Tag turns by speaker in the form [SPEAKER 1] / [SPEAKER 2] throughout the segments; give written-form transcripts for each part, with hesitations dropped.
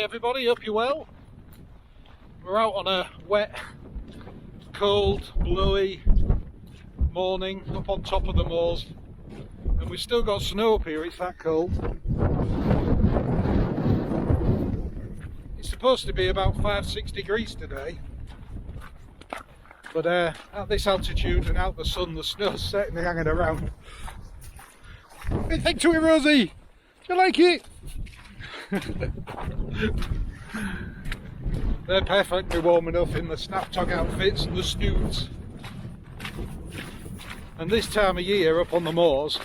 [SPEAKER 1] everybody, hope you're well. We're out on a wet, cold, blowy morning up on top of the moors, and we've still got snow up here, it's that cold. It's supposed to be about 5-6 degrees today, but at this altitude and out the sun, the snow's certainly hanging around. Hey, thanks to it, Rosie! Do you like it? They're perfectly warm enough in the Snap Tog outfits and the snoods. And this time of year up on the moors,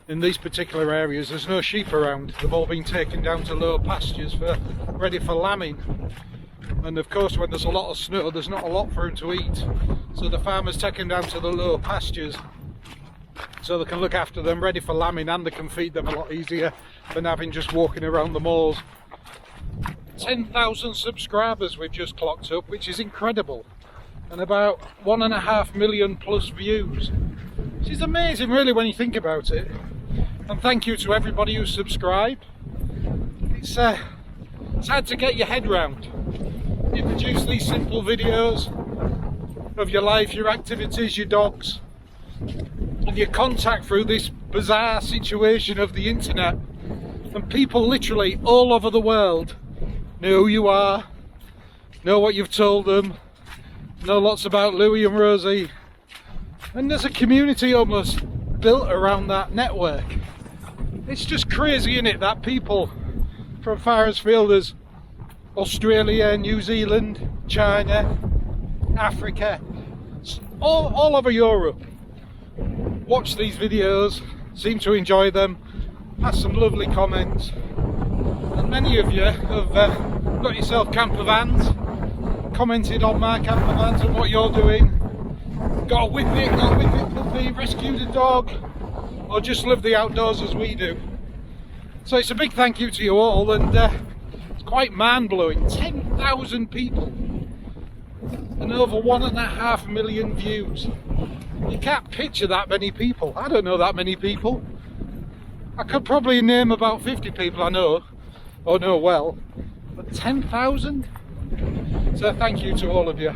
[SPEAKER 1] in these particular areas, there's no sheep around. They've all been taken down to lower pastures ready for lambing. And of course, when there's a lot of snow, there's not a lot for them to eat. So the farmers take them down to the lower pastures so they can look after them, ready for lambing, and they can feed them a lot easier than having just walking around the moors. 10,000 subscribers we've just clocked up, which is incredible, and about 1.5 million plus views, which is amazing really when you think about it. And thank you to everybody who subscribed. It's hard to get your head round. You produce these simple videos of your life, your activities, your dogs, and your contact through this bizarre situation of the internet, and people literally all over the world know who you are, know what you've told them, know lots about Louie and Rosie, and there's a community almost built around that network. It's just crazy, isn't it, that people from far as field as Australia, New Zealand, China, Africa, all over Europe watch these videos, seem to enjoy them, have some lovely comments, and many of you have got yourself camper vans, commented on my camper vans and what you're doing, got a Whippet, puppy, rescued a dog, or just live the outdoors as we do. So it's a big thank you to you all, and it's quite mind-blowing. 10,000 people and over 1.5 million views. You can't picture that many people. I don't know that many people. I could probably name about 50 people I know, or know well, but 10,000? So thank you to all of you.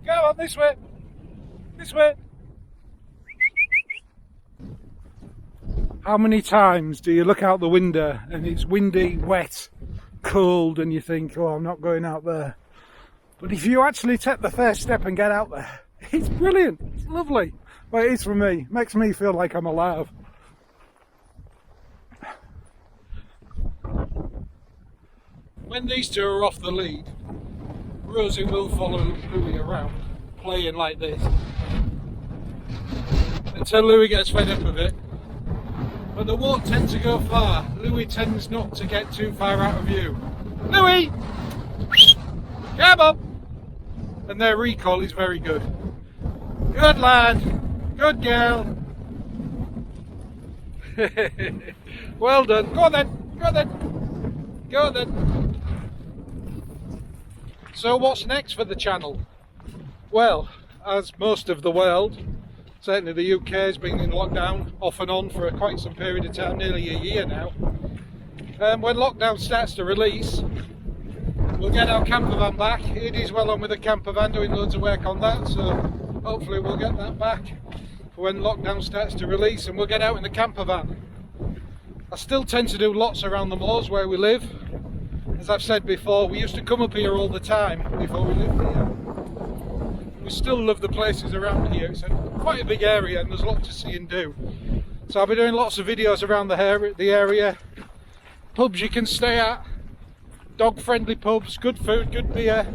[SPEAKER 1] Go on, this way, this way. How many times do you look out the window and it's windy, wet, cold, and you think, oh, I'm not going out there? But if you actually take the first step and get out there, it's brilliant, it's lovely. Well, it is for me, it makes me feel like I'm alive. When these two are off the lead, Rosie will follow Louie around, playing like this, until Louie gets fed up of it. But they won't tend to go far. Louie tends not to get too far out of view. Louie! Come on! And their recall is very good. Good lad! Good girl! Well done. Go on then! Go on then! Go on then! So what's next for the channel? Well, as most of the world, certainly the UK has been in lockdown off and on for quite some period of time, nearly a year now. When lockdown starts to release, we'll get our camper van back. Edie's well on with the camper van, doing loads of work on that, so hopefully we'll get that back for when lockdown starts to release, and we'll get out in the camper van. I still tend to do lots around the moors where we live. As I've said before, we used to come up here all the time before we lived here. We still love the places around here. It's quite a big area and there's a lot to see and do. So I'll be doing lots of videos around the area. Pubs you can stay at, dog friendly pubs, good food, good beer,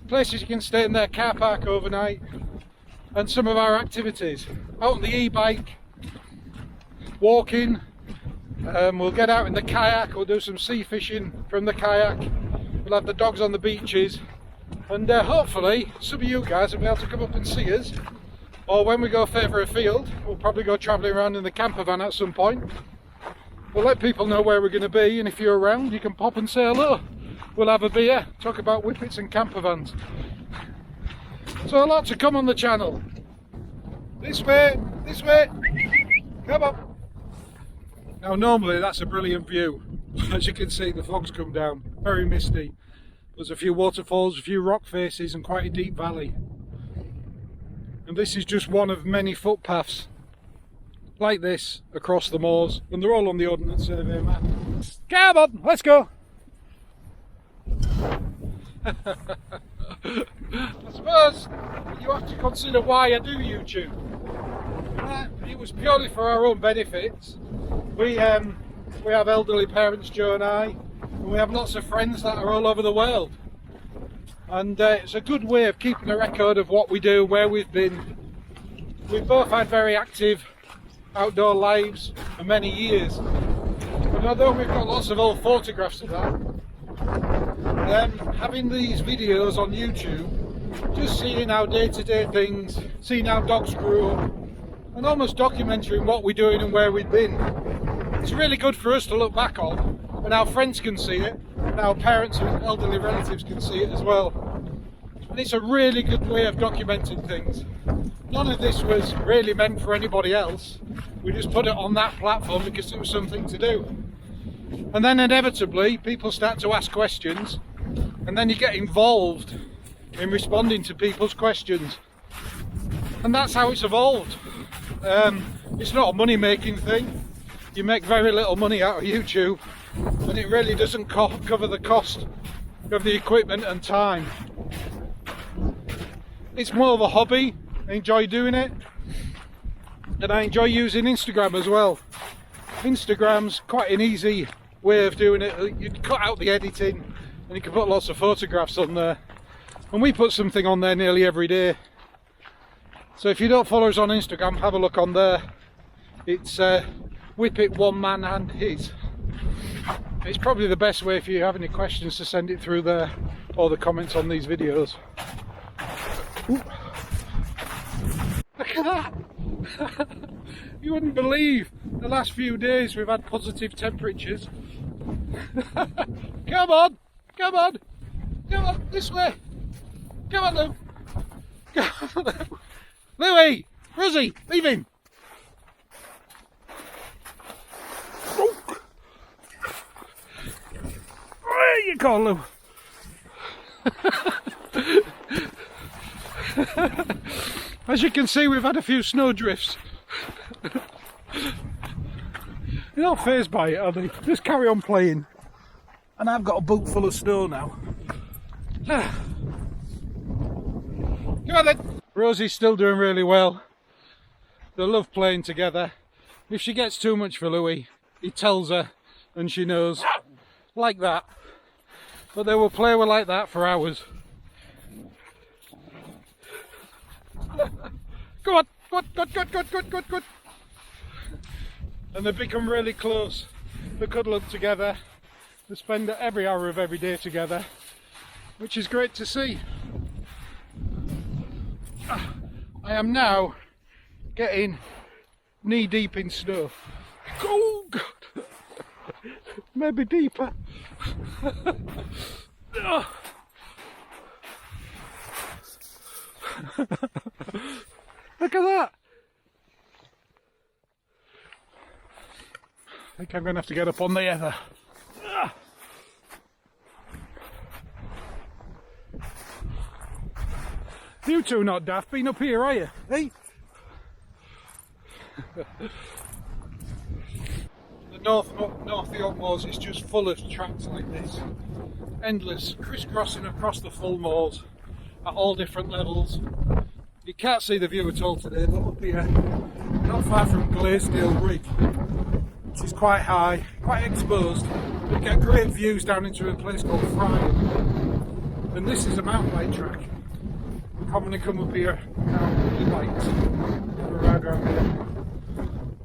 [SPEAKER 1] places you can stay in their car park overnight, and some of our activities. Out on the e-bike, walking, we'll get out in the kayak, we'll do some sea fishing from the kayak, we'll have the dogs on the beaches, and hopefully some of you guys will be able to come up and see us, or when we go further afield, we'll probably go travelling around in the camper van at some point. We'll let people know where we're going to be, and if you're around you can pop and say hello. We'll have a beer, talk about Whippets and camper vans. So a lot to come on the channel. This way, come on. Now normally that's a brilliant view. As you can see, the fog's come down, very misty. There's a few waterfalls, a few rock faces and quite a deep valley. And this is just one of many footpaths like this across the moors, and they're all on the Ordnance Survey map. Come on, let's go! I suppose you have to consider why I do YouTube. It was purely for our own benefits. We have elderly parents, Joe and I, and we have lots of friends that are all over the world. And it's a good way of keeping a record of what we do, where we've been. We've both had very active outdoor lives for many years. And although we've got lots of old photographs of that, having these videos on YouTube, just seeing our day-to-day things, seeing how dogs grew up, and almost documenting what we're doing and where we've been, it's really good for us to look back on, and our friends can see it, and our parents and elderly relatives can see it as well. And it's a really good way of documenting things. None of this was really meant for anybody else. We just put it on that platform because it was something to do. And then inevitably people start to ask questions, and then you get involved in responding to people's questions. And that's how it's evolved. It's not a money making thing. You make very little money out of YouTube, and it really doesn't cover the cost of the equipment and time. It's more of a hobby. I enjoy doing it, and I enjoy using Instagram as well. Instagram's quite an easy way of doing it. You cut out the editing and you can put lots of photographs on there, and we put something on there nearly every day. So if you don't follow us on Instagram, have a look on there. It's Whippet one man and his. It's probably the best way if you have any questions to send it through there, or the comments on these videos. Ooh. Look at that! You wouldn't believe the last few days we've had positive temperatures. Come on! Come on! Come on, this way! Come on, Lou! Come on, Lou! Louie! Rosie! Leave him! Oh. There you go, Lou! As you can see, we've had a few snow drifts. You're not fazed by it, are they? Just carry on playing. And I've got a boot full of snow now. Come on then! Rosie's still doing really well. They love playing together. If she gets too much for Louie, he tells her and she knows. Like that. But they will play with like that for hours. Go on, go on, go on, go on, go on, go on, go on, go on. And they become really close. They cuddle up together. They spend every hour of every day together, which is great to see. I am now getting knee deep in snow. Oh God! Maybe deeper. Look at that! I think I'm going to have to get up on the heather. You two not daft, been up here, are you? Hey? The North Yorkshire Moors is just full of tracks like this. Endless, crisscrossing across the full moors at all different levels. You can't see the view at all today, but up here, not far from Glaisdale Rig, which is quite high, quite exposed. You get great views down into a place called Friar. And this is a mountain bike track. We commonly come up here now with bikes, ride around here.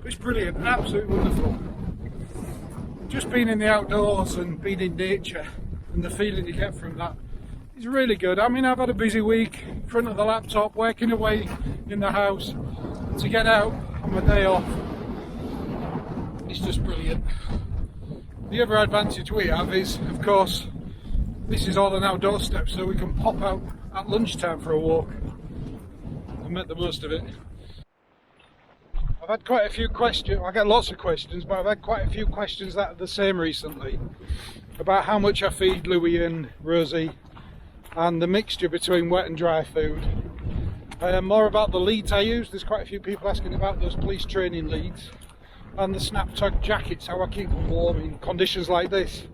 [SPEAKER 1] It's brilliant, absolutely wonderful. Just being in the outdoors and being in nature and the feeling you get from that is really good. I mean, I've had a busy week in front of the laptop, working away in the house. To get out on my day off, it's just brilliant. The other advantage we have is, of course, this is all an outdoor step, so we can pop out at lunchtime for a walk and make the most of it. I I've had quite a few questions. I get lots of questions, but I've had quite a few questions that are the same recently about how much I feed Louis and Rosie and the mixture between wet and dry food. More about the leads I use. There's quite a few people asking about those police training leads and the Snap Tog jackets, how I keep them warm in conditions like this.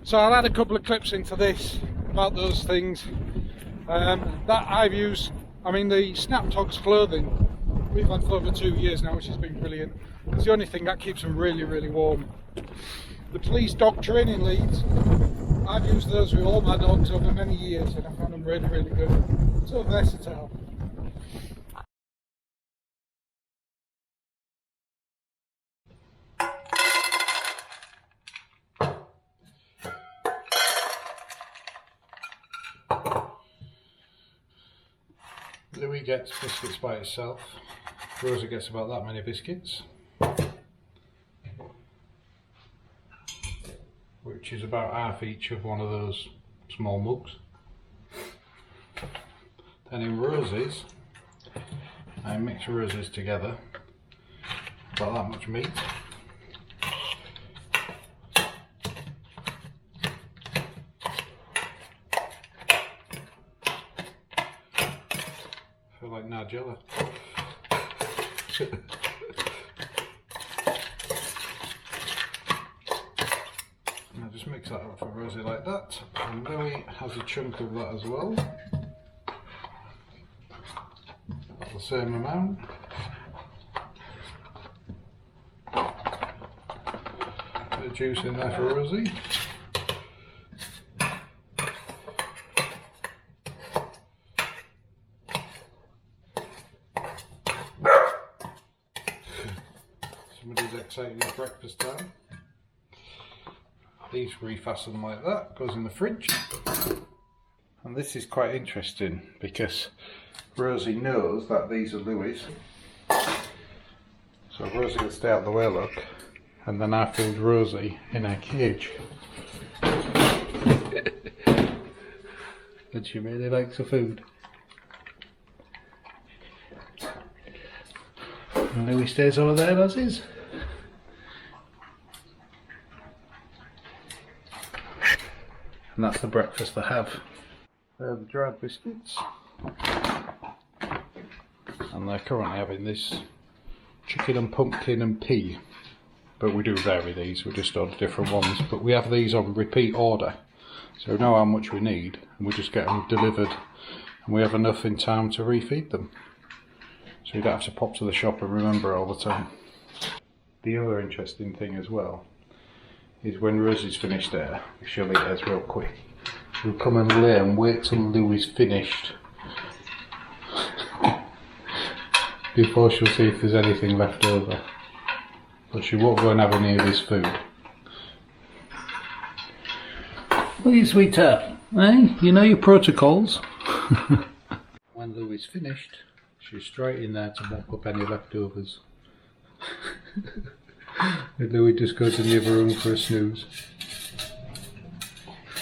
[SPEAKER 1] So I'll add a couple of clips into this about those things that I've used. I mean, the Snap Togs clothing we've had for over 2 years now, which has been brilliant. It's the only thing that keeps them really, really warm. The police dog training leads, I've used those with all my dogs over many years and I found them really, really good. So versatile. Louis gets biscuits by itself. Rosie gets about that many biscuits, which is about half each of one of those small mugs. Then in Rosie's, I mix Rosie's together, about that much meat. I feel like Nigella. And I just mix that up for Rosie like that, and Louis has a chunk of that as well, about the same amount. Bit of juice in there for Rosie. Somebody's excited it's breakfast time. These refasten like that, goes in the fridge. And this is quite interesting because Rosie knows that these are Louis. So Rosie will stay out of the way, look, and then I filled Rosie in her cage. And she really likes the food. And Louis stays over there as is. And that's the breakfast they have. They're the dried biscuits. And they're currently having this chicken and pumpkin and pea. But we do vary these, we just order different ones. But we have these on repeat order. So we know how much we need and we just get them delivered. And we have enough in time to refeed them. So you don't have to pop to the shop and remember it all the time. The other interesting thing as well is when Rosie's finished there, she'll eat hers real quick. She'll come and lay and wait till Louis finished before she'll see if there's anything left over. But she won't go and have any of his food. Look at you, sweetheart. Eh? You know your protocols. When Louis finished, she's straight in there to mop up any leftovers. And Louis just goes in the other room for a snooze.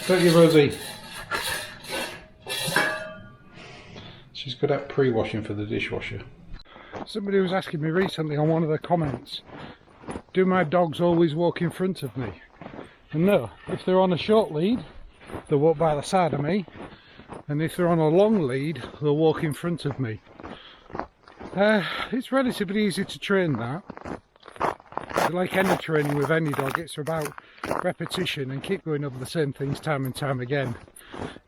[SPEAKER 1] Don't you, Rosie? She's good at pre-washing for the dishwasher. Somebody was asking me recently on one of the comments, do my dogs always walk in front of me? And no, if they're on a short lead, they'll walk by the side of me. And if they're on a long lead, they'll walk in front of me. It's relatively easy to train that. Like any training with any dog, it's about repetition and keep going over the same things time and time again.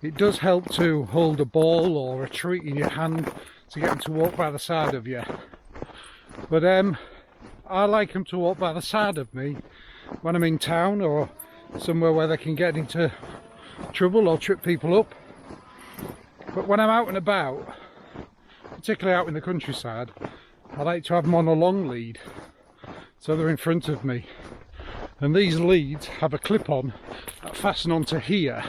[SPEAKER 1] It does help to hold a ball or a treat in your hand to get them to walk by the side of you. But I like them to walk by the side of me when I'm in town or somewhere where they can get into trouble or trip people up. But when I'm out and about, particularly out in the countryside, I like to have them on a long lead. So they're in front of me, and these leads have a clip on that fasten onto here,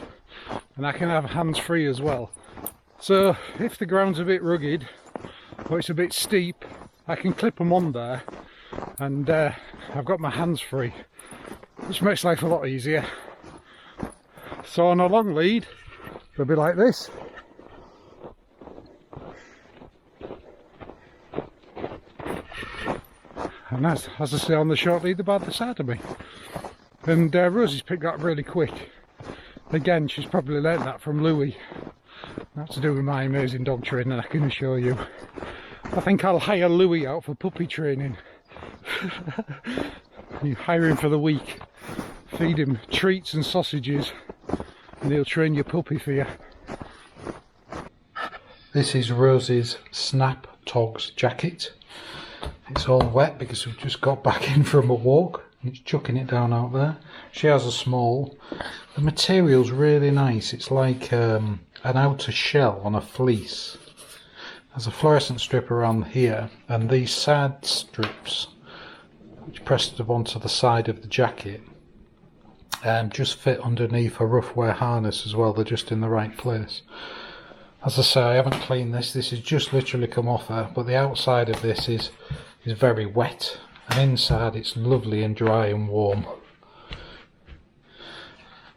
[SPEAKER 1] and I can have hands free as well. So if the ground's a bit rugged or it's a bit steep, I can clip them on there and I've got my hands free, which makes life a lot easier. So on a long lead they'll be like this. And as I say on the short lead, they're by the side of me. And Rosie's picked that really quick. Again, she's probably learnt that from Louis. That's to do with my amazing dog training, I can assure you. I think I'll hire Louis out for puppy training. You hire him for the week. Feed him treats and sausages, and he'll train your puppy for you. This is Rosie's Snap Togs jacket. It's all wet because we've just got back in from a walk. It's chucking it down out there. She has a small. The material's really nice. It's like an outer shell on a fleece. There's a fluorescent strip around here, and these side strips, which pressed up onto the side of the jacket, just fit underneath a rough wear harness as well. They're just in the right place. As I say, I haven't cleaned this. This has just literally come off her, but the outside of this is very wet, and inside it's lovely and dry and warm.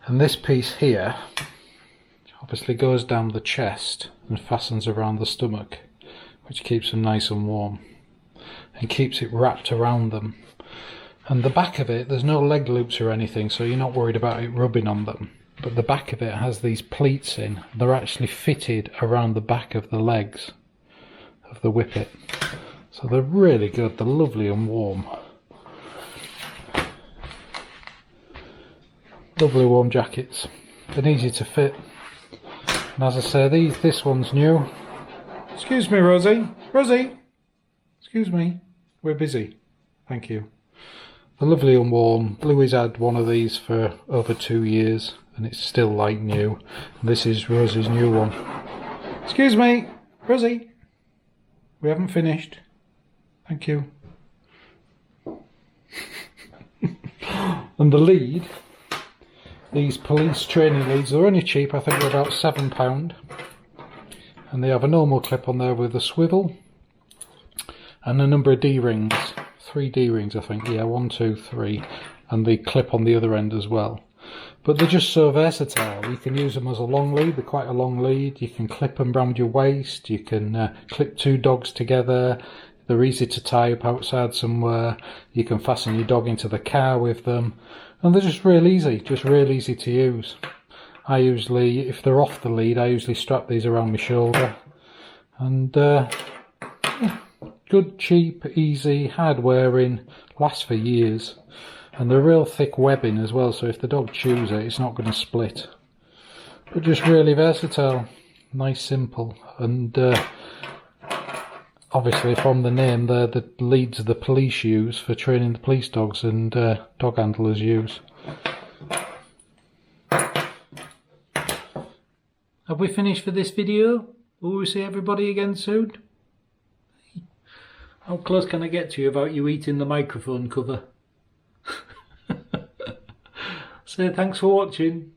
[SPEAKER 1] And this piece here obviously goes down the chest and fastens around the stomach, which keeps them nice and warm and keeps it wrapped around them. And the back of it, there's no leg loops or anything, so you're not worried about it rubbing on them. But the back of it has these pleats in. They're actually fitted around the back of the legs of the Whippet. So they're really good, they're lovely and warm. Lovely warm jackets, and easy to fit. And as I say, this one's new. Excuse me, Rosie. Rosie! Excuse me. We're busy. Thank you. They're lovely and warm. Louis had one of these for over 2 years, and it's still like new. And this is Rosie's new one. Excuse me, Rosie. We haven't finished. Thank you. And the lead, these police training leads, they're only cheap. I think they're about £7. And they have a normal clip on there with a swivel and a number of D-rings. 3 D-rings, I think. Yeah, 1, 2, 3. And the clip on the other end as well. But they're just so versatile. You can use them as a long lead. They're quite a long lead. You can clip them around your waist. You can clip 2 dogs together. They're easy to tie up outside somewhere. You can fasten your dog into the car with them. And they're just real easy to use. I usually, if they're off the lead, I usually strap these around my shoulder. And yeah, good, cheap, easy, hard wearing, last for years. And they're real thick webbing as well, so if the dog chews it, it's not going to split. But just really versatile, nice, simple, and obviously from the name, they're the leads the police use for training the police dogs and dog handlers use. Have we finished for this video? Will we see everybody again soon? How close can I get to you without you eating the microphone cover? So thanks for watching.